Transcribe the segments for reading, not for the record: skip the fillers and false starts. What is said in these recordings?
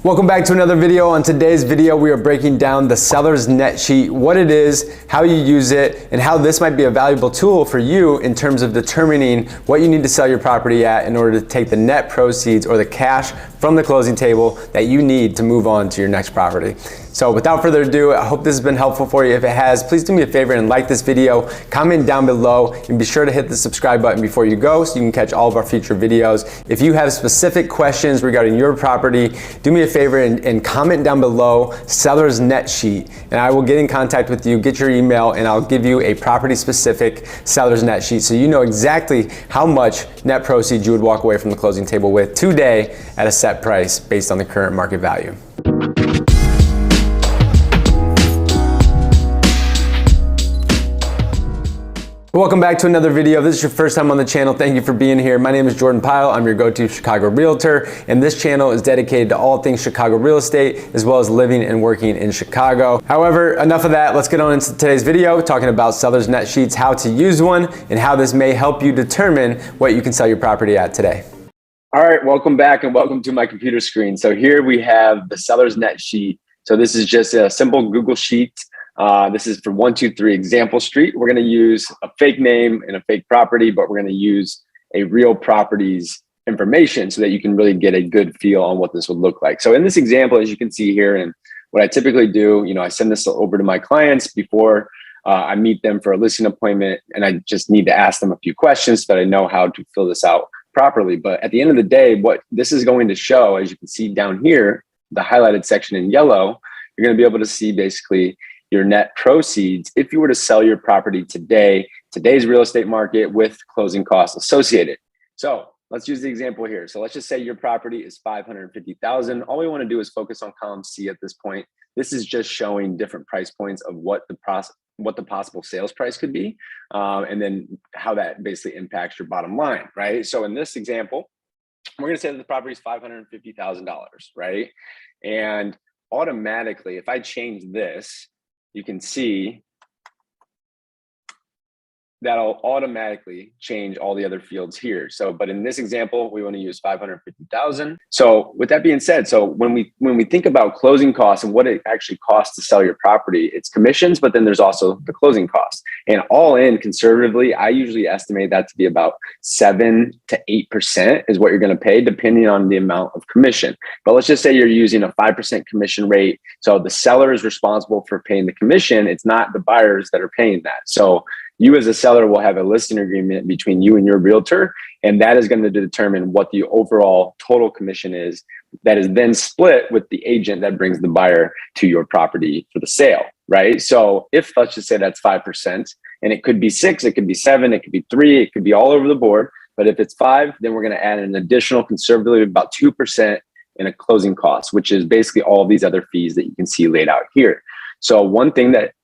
Welcome back to another video. On today's video, we are breaking down the seller's net sheet, what it is, how you use it, and how this might be a valuable tool for you in terms of determining what you need to sell your property at in order to take the net proceeds or the cash from the closing table that you need to move on to your next property. So without further ado, I hope this has been helpful for you. If it has, please do me a favor and like this video, comment down below, and be sure to hit the subscribe button before you go so you can catch all of our future videos. If you have specific questions regarding your property, do me a favor and comment down below seller's net sheet, and I will get in contact with you, get your email, and I'll give you a property specific seller's net sheet so you know exactly how much net proceeds you would walk away from the closing table with today at a set price based on the current market value. Welcome back to another video. If this is your first time on the channel, thank you for being here. My name is Jordan Pyle. I'm your go-to Chicago realtor, and this channel is dedicated to all things Chicago real estate, as well as living and working in Chicago. However, enough of that. Let's get on into today's video, talking about seller's net sheets, how to use one, and how this may help you determine what you can sell your property at today. All right, welcome back and welcome to my computer screen. So here we have the seller's net sheet. So this is just a simple Google sheet. This is for 123 Example Street. We're going to use a fake name and a fake property, but we're going to use a real property's information so that you can really get a good feel on what this would look like. So in this example, as you can see here, and what I typically do, I send this over to my clients before I meet them for a listing appointment, and I just need to ask them a few questions so that I know how to fill this out properly. But at the end of the day, what this is going to show, as you can see down here, the highlighted section in yellow, you're going to be able to see basically your net proceeds if you were to sell your property today, today's real estate market with closing costs associated. So let's use the example here. So let's just say your property is $550,000. All we want to do is focus on column C at this point. This is just showing different price points of what the possible sales price could be, and then how that basically impacts your bottom line, right? So in this example, we're going to say that the property is $550,000, right? And automatically, if I change this, you can see that'll automatically change all the other fields here. So, but in this example, we want to use 550,000. So with that being said, so when we think about closing costs and what it actually costs to sell your property, it's commissions, but then there's also the closing costs. And all in conservatively, I usually estimate that to be about 7 to 8% is what you're going to pay depending on the amount of commission. But let's just say you're using a 5% commission rate. So the seller is responsible for paying the commission. It's not the buyers that are paying that. So you as a seller will have a listing agreement between you and your realtor, and that is going to determine what the overall total commission is that is then split with the agent that brings the buyer to your property for the sale, right? So if, let's just say that's 5%, and it could be 6, it could be 7, it could be 3, it could be all over the board. But if it's 5, then we're going to add an additional conservatively about 2% in a closing cost, which is basically all these other fees that you can see laid out here. So one thing that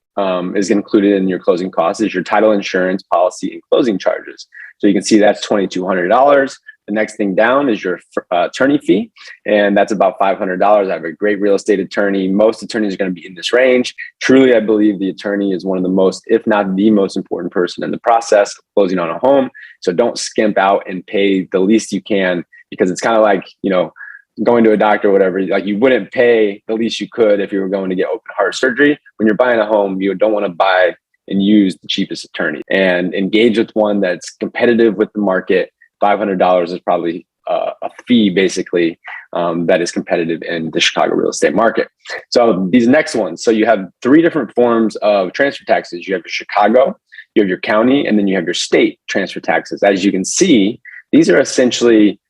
is included in your closing costs is your title insurance policy and closing charges. So you can see that's $2,200. The next thing down is your attorney fee, and that's about $500. I have a great real estate attorney. Most attorneys are going to be in this range. Truly, I believe the attorney is one of the most, if not the most important person in the process of closing on a home. So don't skimp out and pay the least you can, because it's kind of like, going to a doctor or whatever. Like, you wouldn't pay the least you could if you were going to get open heart surgery. When you're buying a home, you don't want to buy and use the cheapest attorney, and engage with one that's competitive with the market. $500 is probably a fee basically that is competitive in the Chicago real estate market. So these next ones, so you have 3 different forms of transfer taxes. You have your Chicago, you have your county, and then you have your state transfer taxes. As you can see, these are essentially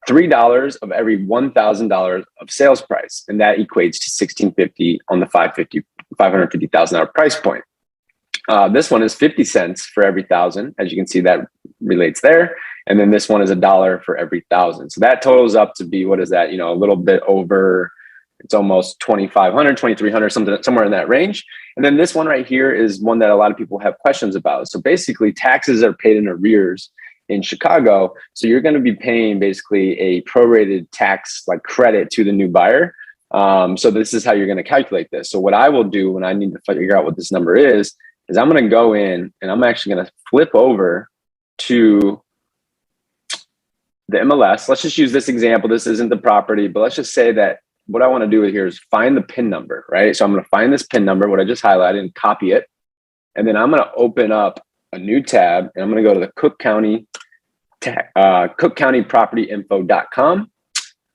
$3 of every $1,000 of sales price, and that equates to $1,650 on the $550,000 price point. This one is 50 cents for every 1,000. As you can see, that relates there. And then this one is $1 for every 1,000. So that totals up to be, what is that? A little bit over, it's almost 2,500, 2,300, somewhere in that range. And then this one right here is one that a lot of people have questions about. So basically, taxes are paid in arrears in Chicago. So you're going to be paying basically a prorated tax like credit to the new buyer. So this is how you're going to calculate this. So what I will do when I need to figure out what this number is I'm going to go in and I'm actually going to flip over to the MLS. Let's just use this example. This isn't the property, but let's just say that what I want to do here is find the PIN number, right? So I'm going to find this PIN number, what I just highlighted, and copy it. And then I'm going to open up a new tab, and I'm going to go to the Cook County cookcountypropertyinfo.com.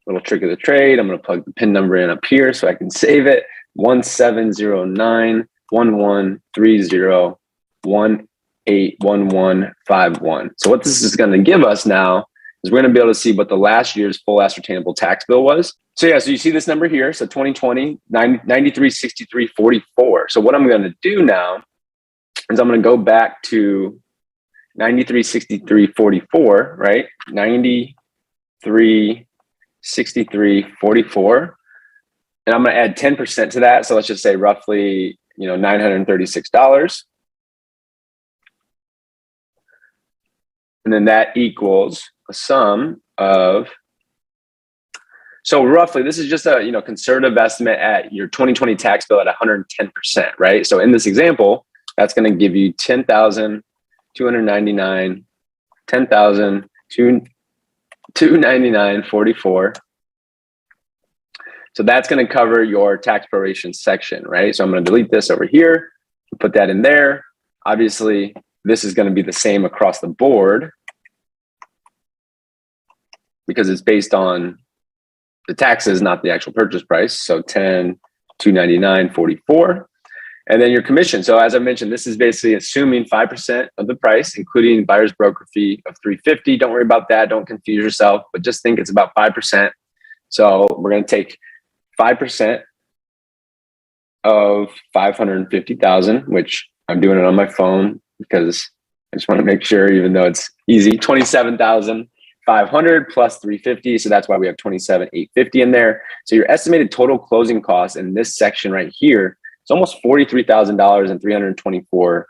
Little trick of the trade. I'm going to plug the PIN number in up here so I can save it. 1709-1130-181151. So what this is going to give us now is we're going to be able to see what the last year's full ascertainable tax bill was. So yeah, so you see this number here. So 2020, 9363.44. So what I'm going to do now is I'm going to go back to 9363.44, right? 9363.44. And I'm going to add 10% to that. So let's just say roughly, $936. And then that equals a sum of, so roughly, this is just a conservative estimate at your 2020 tax bill at 110%, right? So in this example, that's going to give you $10,299, $10,299.44. So that's going to cover your tax proration section, right? So I'm going to delete this over here, put that in there. Obviously, this is going to be the same across the board because it's based on the taxes, not the actual purchase price. So $10,299.44. And then your commission. So as I mentioned, this is basically assuming 5% of the price, including buyer's broker fee of $350. Don't worry about that. Don't confuse yourself, but just think it's about 5%. So we're going to take 5% of 550,000, which I'm doing it on my phone because I just want to make sure, even though it's easy, 27,500 plus 350. So that's why we have 27,850 in there. So your estimated total closing costs in this section right here, it's almost $43,000 and 324.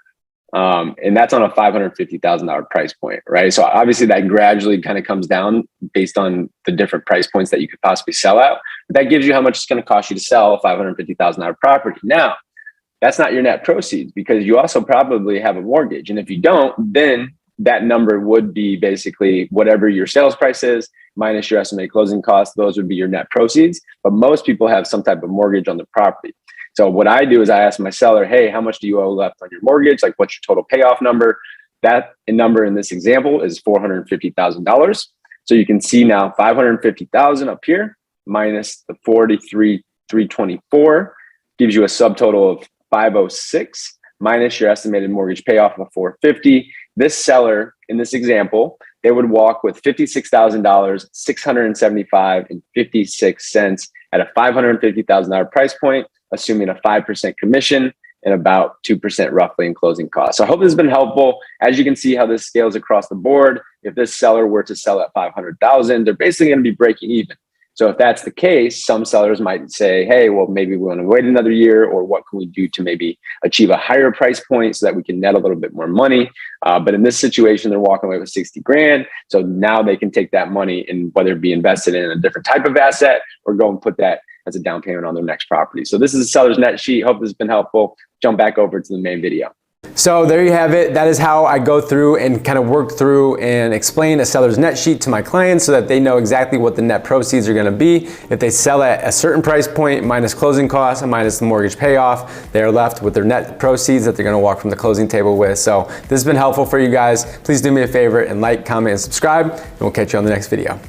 And that's on a $550,000 price point, right? So obviously that gradually kind of comes down based on the different price points that you could possibly sell out. But that gives you how much it's going to cost you to sell a $550,000 property. Now, that's not your net proceeds because you also probably have a mortgage. And if you don't, then that number would be basically whatever your sales price is minus your estimated closing costs. Those would be your net proceeds. But most people have some type of mortgage on the property. So what I do is I ask my seller, hey, how much do you owe left on your mortgage? Like, what's your total payoff number? That number in this example is $450,000. So you can see now $550,000 up here minus the $43,324 gives you a subtotal of $506 minus your estimated mortgage payoff of $450. This seller in this example, they would walk with $56,000, $675.56 at a $550,000 price point, assuming a 5% commission and about 2% roughly in closing costs. So I hope this has been helpful. As you can see how this scales across the board, if this seller were to sell at $500,000, they're basically going to be breaking even. So if that's the case, some sellers might say, hey, well, maybe we want to wait another year, or what can we do to maybe achieve a higher price point so that we can net a little bit more money? But in this situation, they're walking away with 60 grand. So now they can take that money and whether it be invested in a different type of asset or go and put that as a down payment on their next property. So this is a seller's net sheet. Hope this has been helpful. Jump back over to the main video. So there you have it. That is how I go through and kind of work through and explain a seller's net sheet to my clients so that they know exactly what the net proceeds are going to be. If they sell at a certain price point minus closing costs and minus the mortgage payoff, they're left with their net proceeds that they're going to walk from the closing table with. So this has been helpful for you guys. Please do me a favor and like, comment, and subscribe, and we'll catch you on the next video.